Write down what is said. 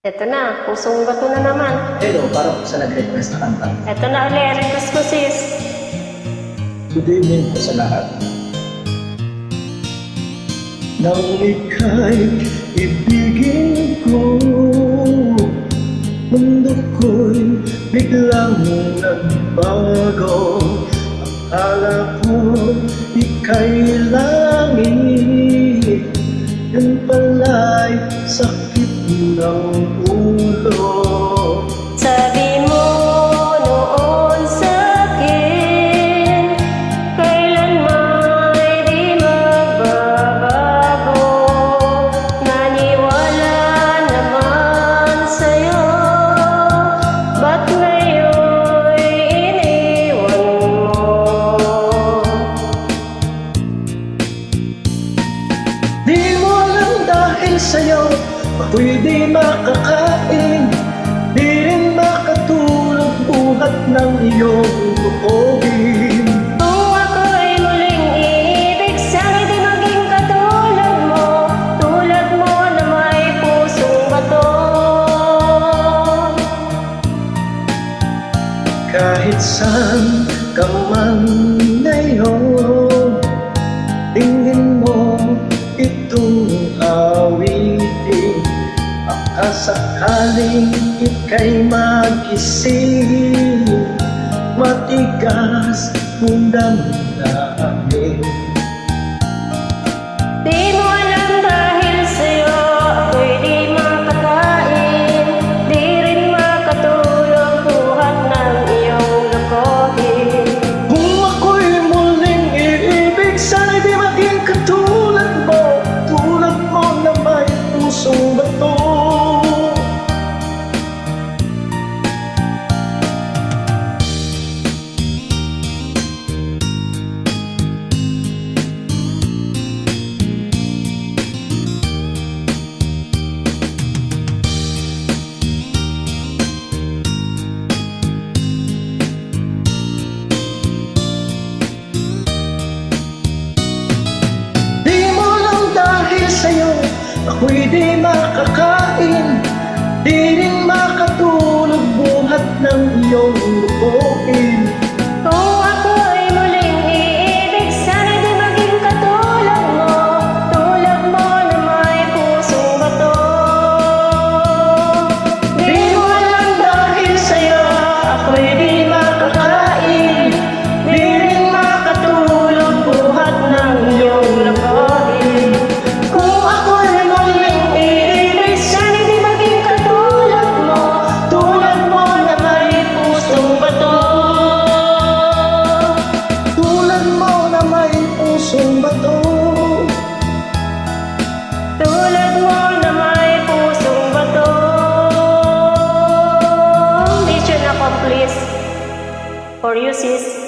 Eto na, pusong bato na naman. Hello, parang sa nag-request na kanta. Eto na ulit, request ko sis. Good evening po sa lahat. Nang ika'y ibigin ko, mundo ko'y biglang nagbago. Akala ko ika'y langit, yun pala'y sakit ng ulo. Sabi mo noon sa'kin, kailanman ay di magbabago. Naniwala naman sa'yo, ba't ngayon'y iniwan mo? Di mo alam dahil sa'yo ako'y di makakain, di rin makatulog buhat ng iyong buhogin. Kung ako'y muling iibig, sana'y di maging katulad mo na may pusong bato. Kahit saan ka man ngayon, tingin mo itong awitin. Baka sakaling ika'y magising, matigas mong damdamin. Di mo alam dahil sa'yo, ako'y di makakain, di rin makatulog buhat ng iyong lokohin. Kung ako'y muling iibig, sana'y di maging katulad mo na may pusong bato. Sa'yo ako'y di makakain, di rin makatulog buhat ng iyong lupuin. Kung ako'y muling iibig, sana'y di maging katulad mo na may pusong bato. Di mo alam dahil sa'yo ako'y di makakain, di rin makatulog buhat ng iyong lupuin. Pusong bato, Tulad mo na may pusong bato. Mission accomplished for you sis.